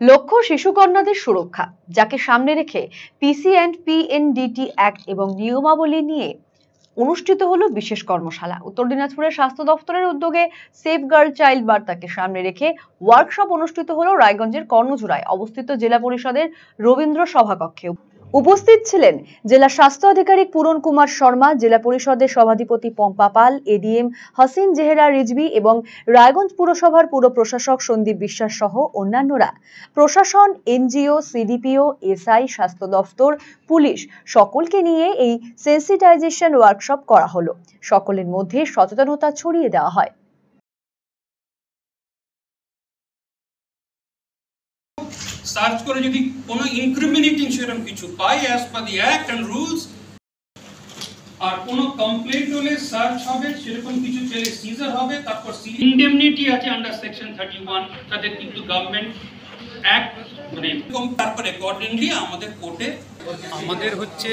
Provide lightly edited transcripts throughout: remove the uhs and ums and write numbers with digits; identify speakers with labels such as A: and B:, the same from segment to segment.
A: লক্ষ্য শিশুকন্যাদের সুরক্ষা, যাকে সামনে রেখে পিসি অ্যান্ড পিএনডিটি অ্যাক্ট এবং নিয়মাবলী নিয়ে অনুষ্ঠিত হলো বিশেষ কর্মশালা। উত্তর দিনাজপুরের স্বাস্থ্য দপ্তরের উদ্যোগে সেফ গার্ল চাইল্ড বার্তাকে সামনে রেখে ওয়ার্কশপ অনুষ্ঠিত হলো রায়গঞ্জের কর্ণজোড়ায় অবস্থিত জেলা পরিষদের রবীন্দ্র সভাকক্ষে। উপস্থিত ছিলেন জেলা স্বাস্থ্য আধিকারিক পূরণ কুমার শর্মা, জেলা পরিষদের সভাধিপতি পম্পা পাল, এডিএম হাসিন জেহেরা রিজভি এবং রায়গঞ্জ পুরসভার পুর প্রশাসক সন্দীপ বিশ্বাস সহ অন্যান্যরা। প্রশাসন, এনজিও, সিডিপিও, এসআই, স্বাস্থ্য দপ্তর, পুলিশ সকলকে নিয়ে এই সেন্সিটাইজেশন ওয়ার্কশপ করা হলো। সকলের মধ্যে সচেতনতা ছড়িয়ে দেওয়া হয়।
B: সার্চ করে যদি কোনো ইনক্রিমিনেটিং সেরকম কিছু পাই as per the act and rules, আর কোনো কমপ্লেইন্ট হলে সার্চ হবে, সেরকম কিছু পেলে সিজার হবে, তারপর ইনডেমনিটি আছে আন্ডার সেকশন 31, তাদের কিন্তু গভর্নমেন্ট অ্যাক্ট মানে তারপর অ্যাকর্ডিংলি আমাদের কোর্টে আমাদের হচ্ছে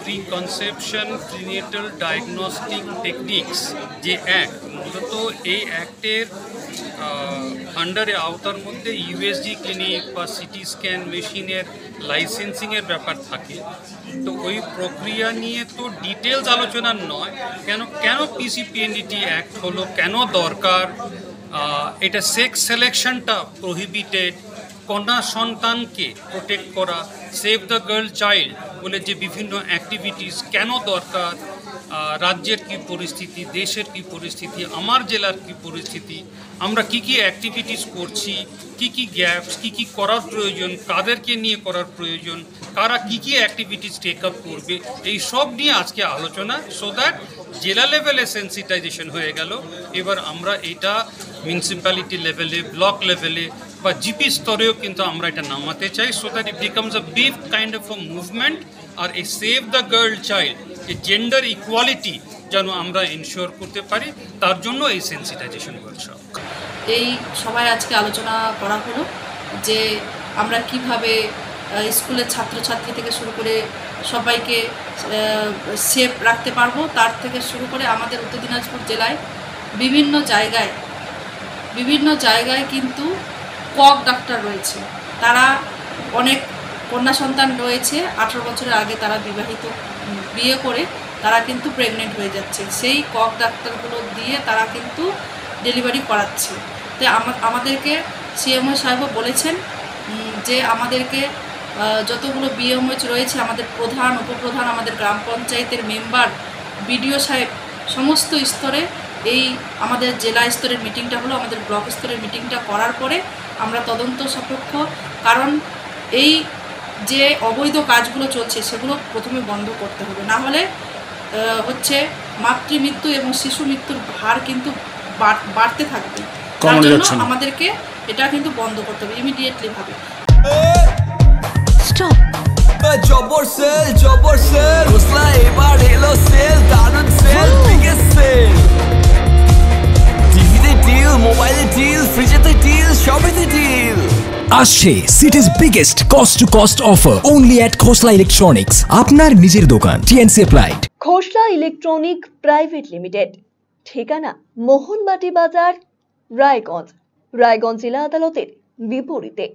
B: pre conception prenatal diagnostic techniques যে অ্যাক্ট, মূলত এই অ্যাক্টের আন্ডারে আওতার মধ্যে ইউএসজি ক্লিনিক বা সিটি স্ক্যান মেশিনের লাইসেন্সিংয়ের ব্যাপার থাকে। তো ওই প্রক্রিয়া নিয়ে তো ডিটেলস আলোচনা নয়, কেন পিসিপিএনডিটি অ্যাক্ট হলো, কেন দরকার, এটা সেক্স সিলেকশনটা প্রহিবিটেড, কন্যা সন্তানকে প্রোটেক্ট করা, সেভ দ্য গার্ল চাইল্ড বলে যে বিভিন্ন অ্যাক্টিভিটিস কেন দরকার, রাজ্যের কি পরিস্থিতি, দেশের কি পরিস্থিতি, আমার জেলার কি পরিস্থিতি, আমরা কি কি অ্যাক্টিভিটিস করছি, কি কি গ্যাপস, কি কি করার প্রয়োজন, কাদেরকে নিয়ে করার প্রয়োজন, কারা কি কি অ্যাক্টিভিটিস টেক আপ করবে, এই সব নিয়ে আজকে আলোচনা, সো দ্যাট জেলা লেভেলে সেন্সিটাইজেশন হয়ে গেল। এবার আমরা এটা মিউনিসিপ্যালিটি লেভেলে, ব্লক লেভেলে বা জিপি স্তরেও কিন্তু আমরা এটা নামাতে চাই, so that it becomes a big kind of a movement. আর এই সেভ দ্য গার্ল চাইল্ড, এই জেন্ডার ইকুয়ালিটি যেন আমরা এনশিওর করতে পারি, তার জন্য এই সেন্সিটাইজেশন ওয়ার্কশপ।
C: এই সবাই আজকে আলোচনা করা হলো যে আমরা কিভাবে স্কুলের ছাত্রছাত্রী থেকে শুরু করে সবাইকে সেফ রাখতে পারবো, তার থেকে শুরু করে আমাদের উত্তর দিনাজপুর জেলায় বিভিন্ন জায়গায় কিন্তু কক ডাক্তার রয়েছে। তারা অনেক কন্যা সন্তান রয়েছে, 18 বছরের আগে তারা বিয়ে করে তারা কিন্তু প্রেগনেন্ট হয়ে যাচ্ছে, সেই কক ডাক্তারগুলো দিয়ে তারা কিন্তু ডেলিভারি করাচ্ছে। তো আমাদেরকে সিএমও সাহেবও বলেছেন যে আমাদেরকে যতগুলো বিএমএইচ রয়েছে, আমাদের প্রধান, উপপ্রধান, আমাদের গ্রাম পঞ্চায়েতের মেম্বার, বিডিও সাহেব, সমস্ত স্তরে এই আমাদের জেলা স্তরের মিটিংটা হলো, আমাদের ব্লক স্তরের মিটিংটা করার পরে আমরা তদন্ত সাপেক্ষ, কারণ এই যে অবৈধ কাজগুলো চলছে সেগুলো প্রথমে বন্ধ করতে হবে, না হলে হচ্ছে মাতৃমৃত্যু এবং শিশু মৃত্যুর হার কিন্তু বাড়তে থাকবে। তার জন্য আমাদেরকে এটা কিন্তু বন্ধ করতে হবে ইমিডিয়েটলি ভাবে।
D: স্টপ। জবর সেল হোসলা এবার এলো সেল, দারুন সেল, বিগেস্ট সেল। টিভিতে ডিল, মোবাইলে ডিল, ফ্রিজেতে ডিল, সবেতে ডিল।
E: আসছে সিটিজ biggest cost to cost offer only at Khosla electronics, আপনার নিজের দোকান, টিএনসি অ্যাপ্লাইড।
A: খোসলা ইলেকট্রনিক প্রাইভেট লিমিটেড, ঠিকানা মোহনবাটি বাজার, রায়গঞ্জ জেলা আদালতের বিপরীতে।